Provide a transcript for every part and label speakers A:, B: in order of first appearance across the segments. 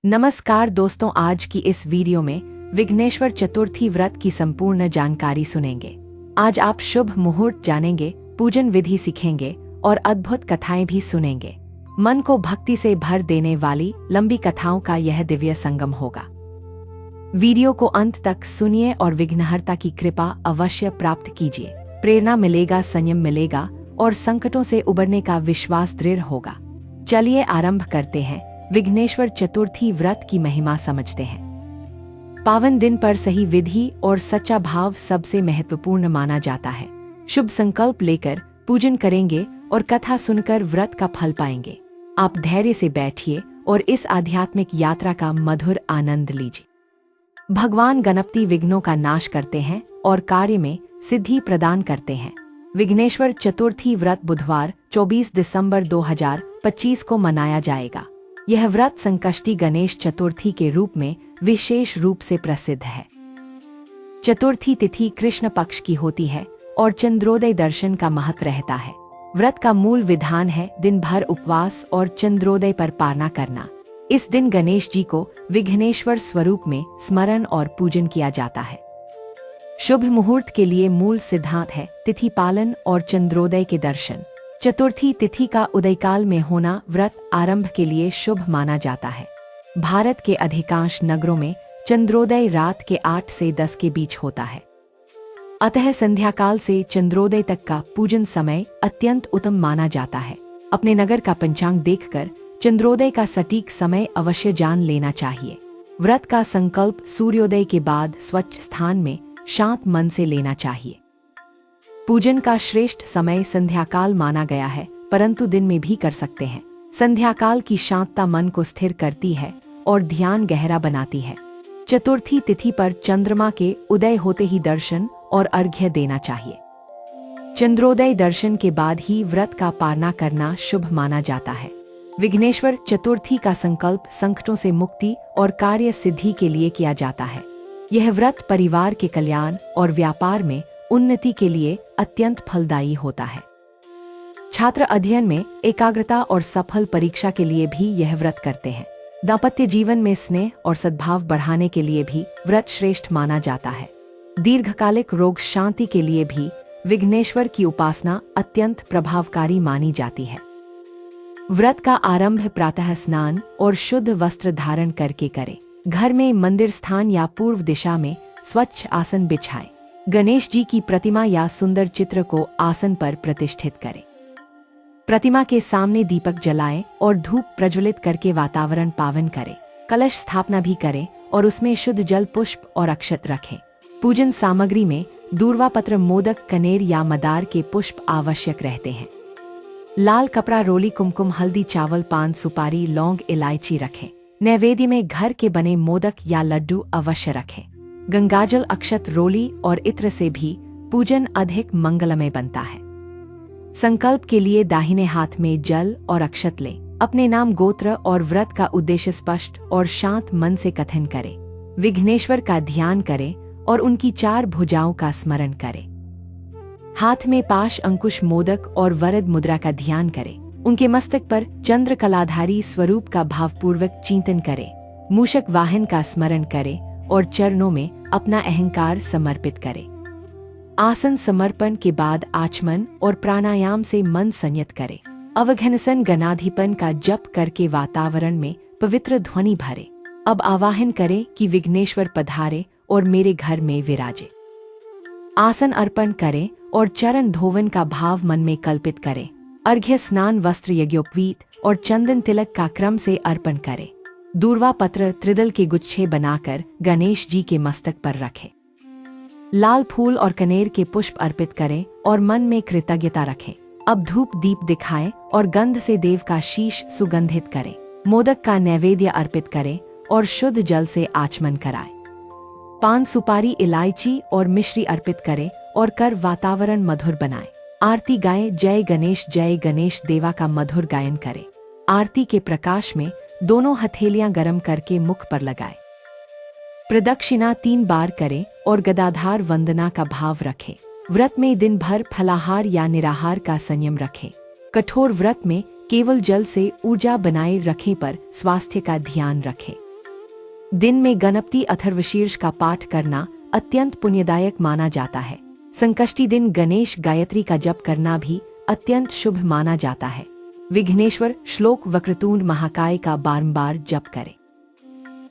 A: नमस्कार दोस्तों, आज की इस वीडियो में विघ्नेश्वर चतुर्थी व्रत की संपूर्ण जानकारी सुनेंगे। आज आप शुभ मुहूर्त जानेंगे, पूजन विधि सीखेंगे और अद्भुत कथाएं भी सुनेंगे। मन को भक्ति से भर देने वाली लंबी कथाओं का यह दिव्य संगम होगा। वीडियो को अंत तक सुनिए और विघ्नहर्ता की कृपा अवश्य प्राप्त कीजिए। प्रेरणा मिलेगा, संयम मिलेगा और संकटों से उबरने का विश्वास दृढ़ होगा। चलिए आरंभ करते हैं। विघ्नेश्वर चतुर्थी व्रत की महिमा समझते हैं। पावन दिन पर सही विधि और सच्चा भाव सबसे महत्वपूर्ण माना जाता है। शुभ संकल्प लेकर पूजन करेंगे और कथा सुनकर व्रत का फल पाएंगे। आप धैर्य से बैठिए और इस आध्यात्मिक यात्रा का मधुर आनंद लीजिए। भगवान गणपति विघ्नों का नाश करते हैं और कार्य में सिद्धि प्रदान करते हैं। विघ्नेश्वर चतुर्थी व्रत बुधवार 24 दिसंबर 2025 को मनाया जाएगा। यह व्रत संकष्टी गणेश चतुर्थी के रूप में विशेष रूप से प्रसिद्ध है। चतुर्थी तिथि कृष्ण पक्ष की होती है और चंद्रोदय दर्शन का महत्व रहता है। व्रत का मूल विधान है दिन भर उपवास और चंद्रोदय पर पारना करना। इस दिन गणेश जी को विघ्नेश्वर स्वरूप में स्मरण और पूजन किया जाता है। शुभ मुहूर्त के लिए मूल सिद्धांत है तिथि पालन और चंद्रोदय के दर्शन। चतुर्थी तिथि का उदयकाल में होना व्रत आरंभ के लिए शुभ माना जाता है। भारत के अधिकांश नगरों में चंद्रोदय रात के 8 से 10 के बीच होता है। अतः संध्याकाल से चंद्रोदय तक का पूजन समय अत्यंत उत्तम माना जाता है। अपने नगर का पंचांग देखकर चंद्रोदय का सटीक समय अवश्य जान लेना चाहिए। व्रत का संकल्प सूर्योदय के बाद स्वच्छ स्थान में शांत मन से लेना चाहिए। पूजन का श्रेष्ठ समय संध्याकाल माना गया है, परंतु दिन में भी कर सकते हैं। संध्याकाल की शांतता मन को स्थिर करती है और ध्यान गहरा बनाती है। चतुर्थी तिथि पर चंद्रमा के उदय होते ही दर्शन और अर्घ्य देना चाहिए। चंद्रोदय दर्शन के बाद ही व्रत का पारना करना शुभ माना जाता है। विघ्नेश्वर चतुर्थी का संकल्प संकटों से मुक्ति और कार्य सिद्धि के लिए किया जाता है। यह व्रत परिवार के कल्याण और व्यापार में उन्नति के लिए अत्यंत फलदायी होता है। छात्र अध्ययन में एकाग्रता और सफल परीक्षा के लिए भी यह व्रत करते हैं। दाम्पत्य जीवन में स्नेह और सद्भाव बढ़ाने के लिए भी व्रत श्रेष्ठ माना जाता है। दीर्घकालिक रोग शांति के लिए भी विघ्नेश्वर की उपासना अत्यंत प्रभावकारी मानी जाती है। व्रत का आरंभ प्रातः स्नान और शुद्ध वस्त्र धारण करके करें। घर में मंदिर स्थान या पूर्व दिशा में स्वच्छ आसन बिछाएं। गणेश जी की प्रतिमा या सुंदर चित्र को आसन पर प्रतिष्ठित करें। प्रतिमा के सामने दीपक जलाएं और धूप प्रज्वलित करके वातावरण पावन करें। कलश स्थापना भी करें और उसमें शुद्ध जल, पुष्प और अक्षत रखें। पूजन सामग्री में दूर्वा पत्र, मोदक, कनेर या मदार के पुष्प आवश्यक रहते हैं। लाल कपड़ा, रोली, कुमकुम, हल्दी, चावल, पान, सुपारी, लौंग, इलायची रखें। नैवेद्य में घर के बने मोदक या लड्डू अवश्य रखें। गंगाजल, अक्षत, रोली और इत्र से भी पूजन अधिक मंगलमय बनता है। संकल्प के लिए दाहिने हाथ में जल और अक्षत लें। अपने नाम, गोत्र और व्रत का उद्देश्य स्पष्ट और शांत मन से कथन करें। विघ्नेश्वर का ध्यान करें और उनकी 4 भुजाओं का स्मरण करें। हाथ में पाश, अंकुश, मोदक और वरद मुद्रा का ध्यान करें। उनके मस्तक पर चंद्र कलाधारी स्वरूप का भावपूर्वक चिंतन करें। मूषक वाहन का स्मरण करें और चरणों में अपना अहंकार समर्पित करें। आसन समर्पण के बाद आचमन और प्राणायाम से मन संयत करें। अवघनसन गणाधिपन का जप करके वातावरण में पवित्र ध्वनि भरे। अब आवाहन करें कि विघ्नेश्वर पधारे और मेरे घर में विराजे। आसन अर्पण करें और चरण धोवन का भाव मन में कल्पित करें। अर्घ्य, स्नान, वस्त्र, यज्ञोपवीत और चंदन तिलक का क्रम से अर्पण करें। दूर्वा पत्र, त्रिदल के गुच्छे बनाकर गणेश जी के मस्तक पर रखें। लाल फूल और कनेर के पुष्प अर्पित करें और मन में कृतज्ञता रखें। अब धूप दीप दिखाएं और गंध से देव का शीश सुगंधित करें। मोदक का नैवेद्य अर्पित करें और शुद्ध जल से आचमन कराएं। पान, सुपारी, इलायची और मिश्री अर्पित करें और कर वातावरण मधुर बनाएं। आरती गाएं। जय गणेश देवा का मधुर गायन करें। आरती के प्रकाश में दोनों हथेलियां गरम करके मुख पर लगाएं। प्रदक्षिणा 3 बार करें और गदाधार वंदना का भाव रखें। व्रत में दिन भर फलाहार या निराहार का संयम रखें। कठोर व्रत में केवल जल से ऊर्जा बनाए रखें पर स्वास्थ्य का ध्यान रखें। दिन में गणपति अथर्वशीर्ष का पाठ करना अत्यंत पुण्यदायक माना जाता है। संकष्टी दिन गणेश गायत्री का जप करना भी अत्यंत शुभ माना जाता है। विघ्नेश्वर श्लोक वक्रतुंड महाकाय का बारंबार जप करें।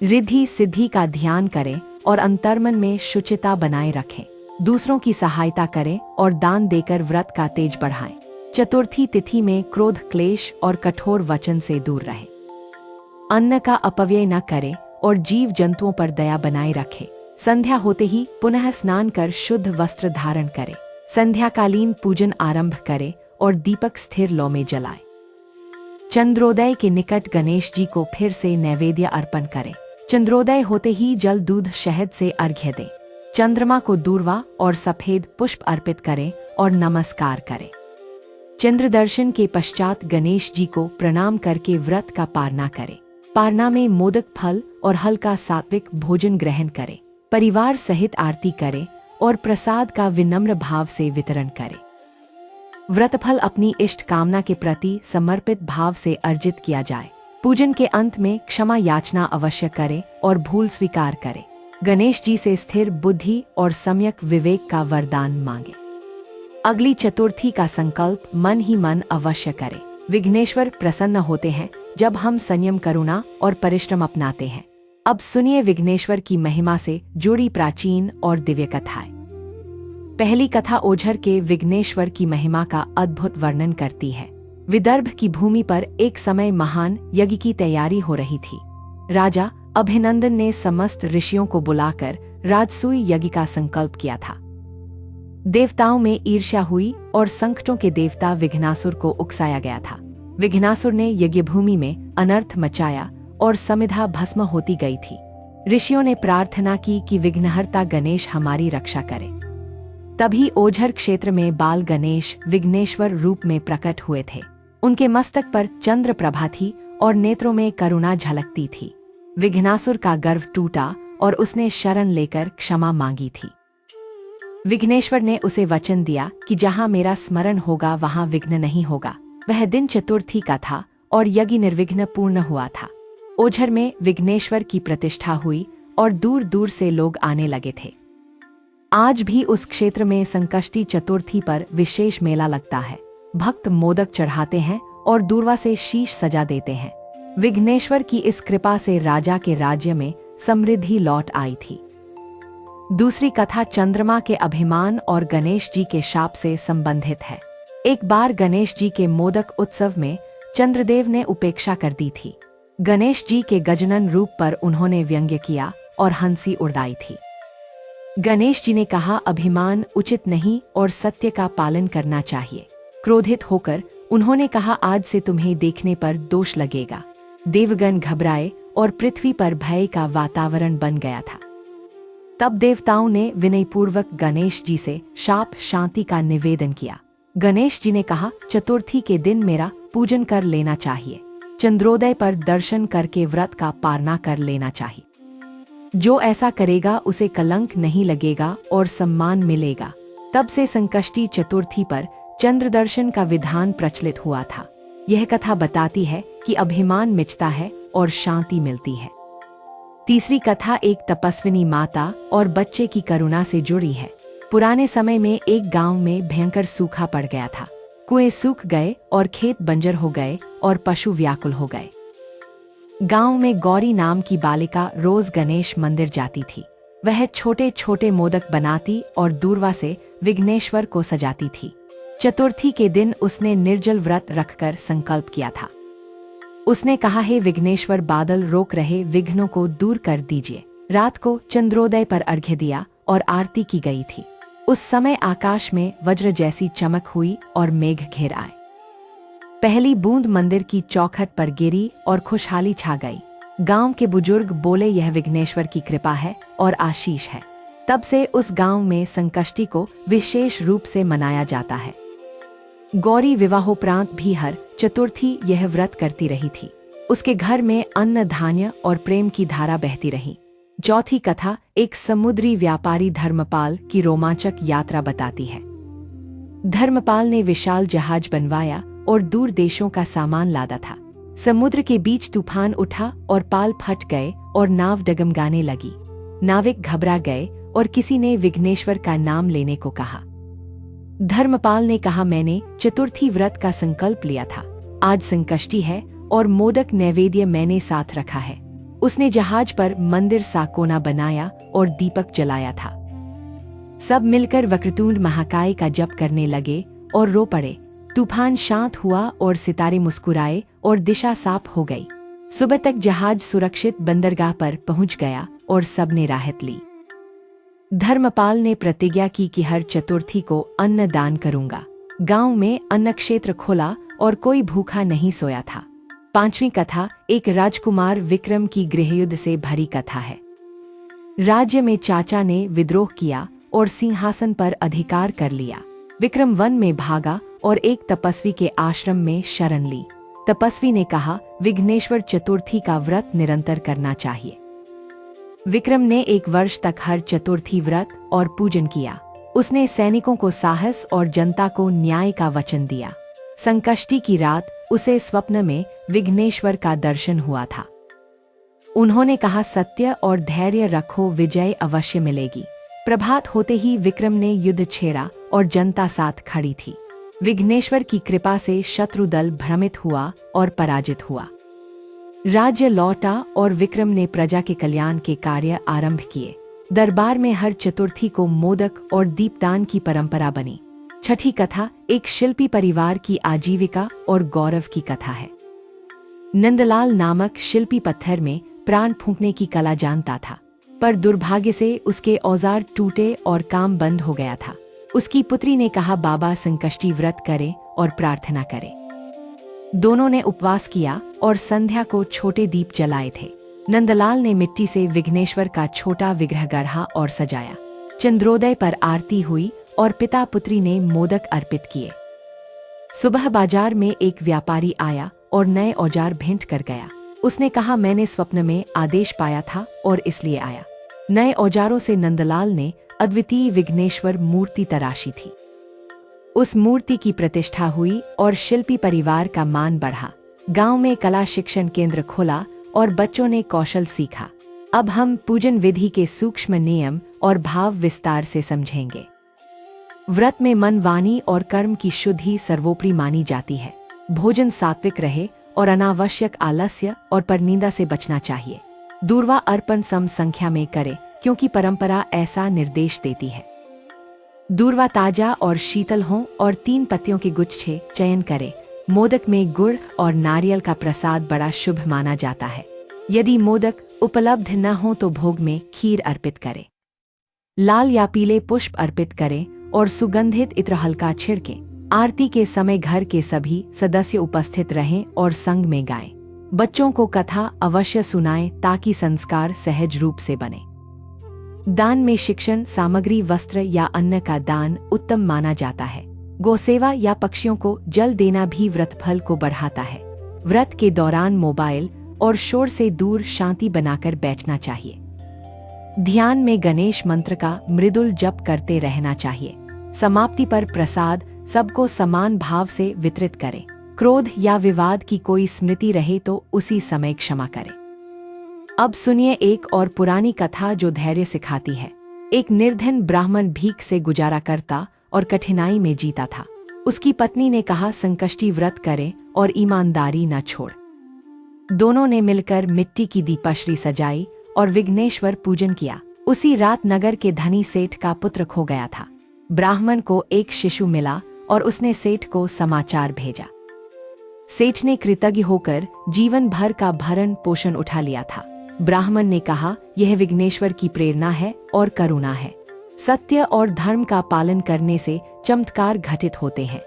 A: रिद्धि सिद्धि का ध्यान करें और अंतर्मन में शुचिता बनाए रखें। दूसरों की सहायता करें और दान देकर व्रत का तेज बढ़ाएं। चतुर्थी तिथि में क्रोध क्लेश और कठोर वचन से दूर रहें। अन्न का अपव्यय न करें और जीव जंतुओं पर दया बनाए रखें। संध्या होते ही पुनः स्नान कर शुद्ध वस्त्र धारण करें। संध्याकालीन पूजन आरंभ करें और दीपक स्थिर लौ में जलाएं। चंद्रोदय के निकट गणेश जी को फिर से नैवेद्य अर्पण करें। चंद्रोदय होते ही जल दूध शहद से अर्घ्य दें। चंद्रमा को दूर्वा और सफेद पुष्प अर्पित करें और नमस्कार करें। चंद्र दर्शन के पश्चात गणेश जी को प्रणाम करके व्रत का पारना करें। पारना में मोदक फल और हल्का सात्विक भोजन ग्रहण करें। परिवार सहित आरती करें और प्रसाद का विनम्र भाव से वितरण करें। व्रतफल अपनी इष्ट कामना के प्रति समर्पित भाव से अर्जित किया जाए। पूजन के अंत में क्षमा याचना अवश्य करें और भूल स्वीकार करें। गणेश जी से स्थिर बुद्धि और सम्यक विवेक का वरदान मांगे। अगली चतुर्थी का संकल्प मन ही मन अवश्य करें। विघ्नेश्वर प्रसन्न होते हैं जब हम संयम, करुणा और परिश्रम अपनाते हैं। अब सुनिए विघ्नेश्वर की महिमा से जुड़ी प्राचीन और दिव्य कथाएं। पहली कथा ओझर के विघ्नेश्वर की महिमा का अद्भुत वर्णन करती है। विदर्भ की भूमि पर एक समय महान यज्ञ की तैयारी हो रही थी। राजा अभिनंदन ने समस्त ऋषियों को बुलाकर राजसूय यज्ञ का संकल्प किया था। देवताओं में ईर्ष्या हुई और संकटों के देवता विघ्नासुर को उकसाया गया था। विघ्नासुर ने यज्ञ भूमि में अनर्थ मचाया और समिधा भस्म होती गई थी। ऋषियों ने प्रार्थना की कि विघ्नहर्ता गणेश हमारी रक्षा करे। तभी ओझर क्षेत्र में बाल गणेश विघ्नेश्वर रूप में प्रकट हुए थे। उनके मस्तक पर चंद्र प्रभा थी और नेत्रों में करुणा झलकती थी। विघ्नासुर का गर्व टूटा और उसने शरण लेकर क्षमा मांगी थी। विघ्नेश्वर ने उसे वचन दिया कि जहां मेरा स्मरण होगा वहां विघ्न नहीं होगा। वह दिन चतुर्थी का था और यज्ञ निर्विघ्न पूर्ण हुआ था। ओझर में विघ्नेश्वर की प्रतिष्ठा हुई और दूर दूर से लोग आने लगे थे। आज भी उस क्षेत्र में संकष्टी चतुर्थी पर विशेष मेला लगता है। भक्त मोदक चढ़ाते हैं और दूर्वा से शीश सजा देते हैं। विघ्नेश्वर की इस कृपा से राजा के राज्य में समृद्धि लौट आई थी। दूसरी कथा चंद्रमा के अभिमान और गणेश जी के शाप से संबंधित है। एक बार गणेश जी के मोदक उत्सव में चंद्रदेव ने उपेक्षा कर दी थी। गणेश जी के गजनन रूप पर उन्होंने व्यंग्य किया और हंसी उड़ाई थी। गणेश जी ने कहा, अभिमान उचित नहीं और सत्य का पालन करना चाहिए। क्रोधित होकर उन्होंने कहा, आज से तुम्हें देखने पर दोष लगेगा। देवगण घबराए और पृथ्वी पर भय का वातावरण बन गया था। तब देवताओं ने विनयपूर्वक गणेश जी से शाप शांति का निवेदन किया। गणेश जी ने कहा, चतुर्थी के दिन मेरा पूजन कर लेना चाहिए। चंद्रोदय पर दर्शन करके व्रत का पारना कर लेना चाहिए। जो ऐसा करेगा उसे कलंक नहीं लगेगा और सम्मान मिलेगा। तब से संकष्टी चतुर्थी पर चंद्र दर्शन का विधान प्रचलित हुआ था। यह कथा बताती है कि अभिमान मिटता है और शांति मिलती है। तीसरी कथा एक तपस्विनी माता और बच्चे की करुणा से जुड़ी है। पुराने समय में एक गांव में भयंकर सूखा पड़ गया था। कुएं सूख गए और खेत बंजर हो गए और पशु व्याकुल हो गए। गांव में गौरी नाम की बालिका रोज गणेश मंदिर जाती थी। वह छोटे छोटे मोदक बनाती और दूर्वा से विघ्नेश्वर को सजाती थी। चतुर्थी के दिन उसने निर्जल व्रत रखकर संकल्प किया था। उसने कहा, हे विघ्नेश्वर, बादल रोक रहे विघ्नों को दूर कर दीजिए। रात को चंद्रोदय पर अर्घ्य दिया और आरती की गई थी। उस समय आकाश में वज्र जैसी चमक हुई और मेघ घेर आए। पहली बूंद मंदिर की चौखट पर गिरी और खुशहाली छा गई। गांव के बुजुर्ग बोले, यह विघ्नेश्वर की कृपा है और आशीष है। तब से उस गांव में संकष्टी को विशेष रूप से मनाया जाता है। गौरी विवाहोपरांत भी हर चतुर्थी यह व्रत करती रही थी। उसके घर में अन्न धान्य और प्रेम की धारा बहती रही। चौथी कथा एक समुद्री व्यापारी धर्मपाल की रोमांचक यात्रा बताती है। धर्मपाल ने विशाल जहाज बनवाया और दूर देशों का सामान लादा था। समुद्र के बीच तूफान उठा और पाल फट गए और नाव डगमगाने लगी। नाविक घबरा गए और किसी ने विघ्नेश्वर का नाम लेने को कहा। धर्मपाल ने कहा, मैंने चतुर्थी व्रत का संकल्प लिया था। आज संकष्टी है और मोदक नैवेद्य मैंने साथ रखा है। उसने जहाज पर मंदिर सा कोना बनाया और दीपक जलाया था। सब मिलकर वक्रतुंड महाकाय का जप करने लगे और रो पड़े। तूफान शांत हुआ और सितारे मुस्कुराए और दिशा साफ हो गई। सुबह तक जहाज सुरक्षित बंदरगाह पर पहुंच गया और सबने राहत ली। धर्मपाल ने प्रतिज्ञा की कि हर चतुर्थी को अन्न दान करूंगा। गांव में अन्न क्षेत्र खोला और कोई भूखा नहीं सोया था। पांचवी कथा एक राजकुमार विक्रम की गृहयुद्ध से भरी कथा है। राज्य में चाचा ने विद्रोह किया और सिंहासन पर अधिकार कर लिया। विक्रम वन में भागा और एक तपस्वी के आश्रम में शरण ली। तपस्वी ने कहा, विघ्नेश्वर चतुर्थी का व्रत निरंतर करना चाहिए। विक्रम ने 1 वर्ष तक हर चतुर्थी व्रत और पूजन किया। उसने सैनिकों को साहस और जनता को न्याय का वचन दिया। संकष्टी की रात उसे स्वप्न में विघ्नेश्वर का दर्शन हुआ था। उन्होंने कहा, सत्य और धैर्य रखो, विजय अवश्य मिलेगी। प्रभात होते ही विक्रम ने युद्ध छेड़ा और जनता साथ खड़ी थी। विघ्नेश्वर की कृपा से शत्रु दल भ्रमित हुआ और पराजित हुआ। राज्य लौटा और विक्रम ने प्रजा के कल्याण के कार्य आरंभ किए। दरबार में हर चतुर्थी को मोदक और दीपदान की परंपरा बनी। छठी कथा एक शिल्पी परिवार की आजीविका और गौरव की कथा है। नंदलाल नामक शिल्पी पत्थर में प्राण फूंकने की कला जानता था, पर दुर्भाग्य से उसके औजार टूटे और काम बंद हो गया था। उसकी पुत्री ने कहा, बाबा संकष्टी व्रत करें और प्रार्थना करें। दोनों ने उपवास किया और संध्या को छोटे दीप जलाए थे। नंदलाल ने मिट्टी से विघ्नेश्वर का छोटा विग्रह गढ़ा और सजाया। चंद्रोदय पर आरती हुई और पिता पुत्री ने मोदक अर्पित किए। सुबह बाजार में एक व्यापारी आया और नए औजार भेंट कर गया। उसने कहा, मैंने स्वप्न में आदेश पाया था और इसलिए आया। नए औजारों से नंदलाल ने अद्वितीय विघ्नेश्वर मूर्ति तराशी थी। उस मूर्ति की प्रतिष्ठा हुई और शिल्पी परिवार का मान बढ़ा। गांव में कला शिक्षण केंद्र खोला और बच्चों ने कौशल सीखा। अब हम पूजन विधि के सूक्ष्म नियम और भाव विस्तार से समझेंगे। व्रत में मन, वाणी और कर्म की शुद्धि सर्वोपरि मानी जाती है। भोजन सात्विक रहे और अनावश्यक आलस्य और परनिंदा से बचना चाहिए। दूर्वा अर्पण सम संख्या में करे, क्योंकि परंपरा ऐसा निर्देश देती है। दूर्वा ताजा और शीतल हों और 3 पत्तियों के गुच्छे चयन करें। मोदक में गुड़ और नारियल का प्रसाद बड़ा शुभ माना जाता है। यदि मोदक उपलब्ध न हो तो भोग में खीर अर्पित करें। लाल या पीले पुष्प अर्पित करें और सुगंधित इत्र हल्का छिड़कें। आरती के समय घर के सभी सदस्य उपस्थित रहें और संग में गाएं। बच्चों को कथा अवश्य सुनाएं ताकि संस्कार सहज रूप से बने। दान में शिक्षण सामग्री, वस्त्र या अन्न का दान उत्तम माना जाता है। गोसेवा या पक्षियों को जल देना भी व्रत फल को बढ़ाता है। व्रत के दौरान मोबाइल और शोर से दूर शांति बनाकर बैठना चाहिए। ध्यान में गणेश मंत्र का मृदुल जप करते रहना चाहिए। समाप्ति पर प्रसाद सबको समान भाव से वितरित करें। क्रोध या विवाद की कोई स्मृति रहे तो उसी समय क्षमा करें। अब सुनिए एक और पुरानी कथा जो धैर्य सिखाती है। एक निर्धन ब्राह्मण भीख से गुजारा करता और कठिनाई में जीता था। उसकी पत्नी ने कहा, संकष्टी व्रत करें और ईमानदारी न छोड़। दोनों ने मिलकर मिट्टी की दीपाश्री सजाई और विघ्नेश्वर पूजन किया। उसी रात नगर के धनी सेठ का पुत्र खो गया था। ब्राह्मण को एक शिशु मिला और उसने सेठ को समाचार भेजा। सेठ ने कृतज्ञ होकर जीवन भर का भरण पोषण उठा लिया था। ब्राह्मण ने कहा, यह विघ्नेश्वर की प्रेरणा है और करुणा है। सत्य और धर्म का पालन करने से चमत्कार घटित होते हैं।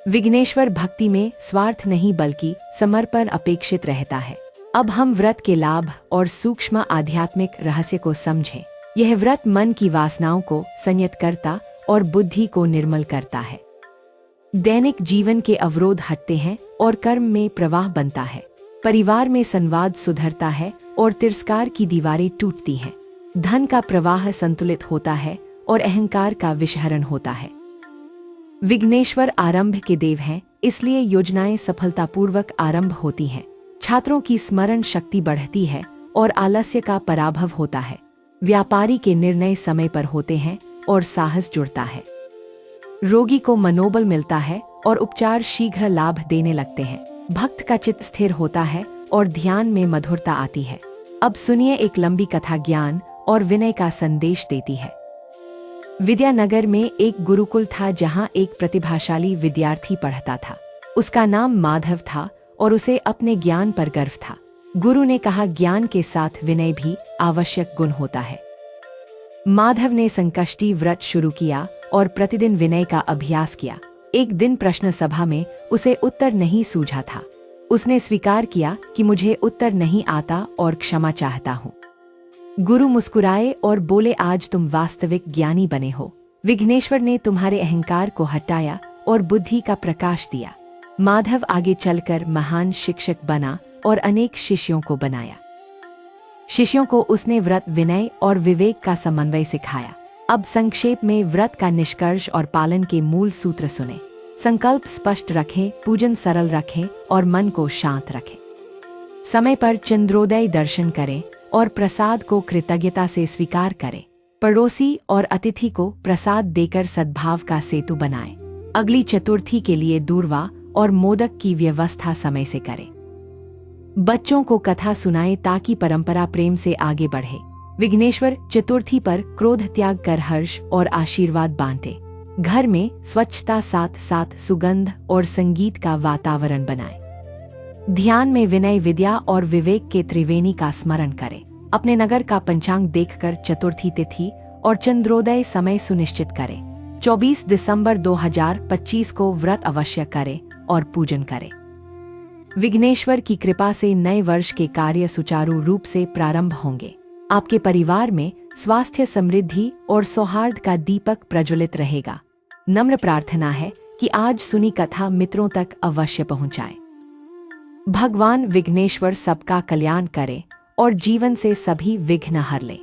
A: विघ्नेश्वर भक्ति में स्वार्थ नहीं बल्कि समर्पण अपेक्षित रहता है। अब हम व्रत के लाभ और सूक्ष्म आध्यात्मिक रहस्य को समझें। यह व्रत मन की वासनाओं को संयत करता और बुद्धि को निर्मल करता है। दैनिक जीवन के अवरोध हटते हैं और कर्म में प्रवाह बनता है। परिवार में संवाद सुधरता है और तिरस्कार की दीवारें टूटती हैं। धन का प्रवाह संतुलित होता है और अहंकार का विषहरण होता है। विघ्नेश्वर आरंभ के देव हैं, इसलिए योजनाएं सफलतापूर्वक आरंभ होती हैं। छात्रों की स्मरण शक्ति बढ़ती है और आलस्य का पराभव होता है। व्यापारी के निर्णय समय पर होते हैं और साहस जुड़ता है। रोगी को मनोबल मिलता है और उपचार शीघ्र लाभ देने लगते हैं। भक्त का चित्त स्थिर होता है और ध्यान में मधुरता आती है। अब सुनिए एक लंबी कथा ज्ञान और विनय का संदेश देती है। विद्यानगर में एक गुरुकुल था जहां एक प्रतिभाशाली विद्यार्थी पढ़ता था। उसका नाम माधव था और उसे अपने ज्ञान पर गर्व था। गुरु ने कहा, ज्ञान के साथ विनय भी आवश्यक गुण होता है। माधव ने संकष्टी व्रत शुरू किया और प्रतिदिन विनय का अभ्यास किया। एक दिन प्रश्न सभा में उसे उत्तर नहीं सूझा था। उसने स्वीकार किया कि मुझे उत्तर नहीं आता और क्षमा चाहता हूँ। गुरु मुस्कुराए और बोले, आज तुम वास्तविक ज्ञानी बने हो। विघ्नेश्वर ने तुम्हारे अहंकार को हटाया और बुद्धि का प्रकाश दिया। माधव आगे चलकर महान शिक्षक बना और अनेक शिष्यों को बनाया। शिष्यों को उसने व्रत, विनय और विवेक का समन्वय सिखाया। अब संक्षेप में व्रत का निष्कर्ष और पालन के मूल सूत्र सुने। संकल्प स्पष्ट रखें, पूजन सरल रखें और मन को शांत रखें। समय पर चंद्रोदय दर्शन करें और प्रसाद को कृतज्ञता से स्वीकार करें। पड़ोसी और अतिथि को प्रसाद देकर सद्भाव का सेतु बनाएं। अगली चतुर्थी के लिए दूर्वा और मोदक की व्यवस्था समय से करें। बच्चों को कथा सुनाएं ताकि परंपरा प्रेम से आगे बढ़े। विघ्नेश्वर चतुर्थी पर क्रोध त्याग कर हर्ष और आशीर्वाद बांटें। घर में स्वच्छता साथ साथ सुगंध और संगीत का वातावरण बनाएं। ध्यान में विनय, विद्या और विवेक के त्रिवेणी का स्मरण करें। अपने नगर का पंचांग देखकर चतुर्थी तिथि और चंद्रोदय समय सुनिश्चित करें। 24 दिसंबर 2025 को व्रत अवश्य करें और पूजन करें। विघ्नेश्वर की कृपा से नए वर्ष के कार्य सुचारू रूप से प्रारंभ होंगे। आपके परिवार में स्वास्थ्य, समृद्धि और सौहार्द का दीपक प्रज्वलित रहेगा। नम्र प्रार्थना है कि आज सुनी कथा मित्रों तक अवश्य पहुंचाएं। भगवान विघ्नेश्वर सबका कल्याण करे और जीवन से सभी विघ्न हर ले।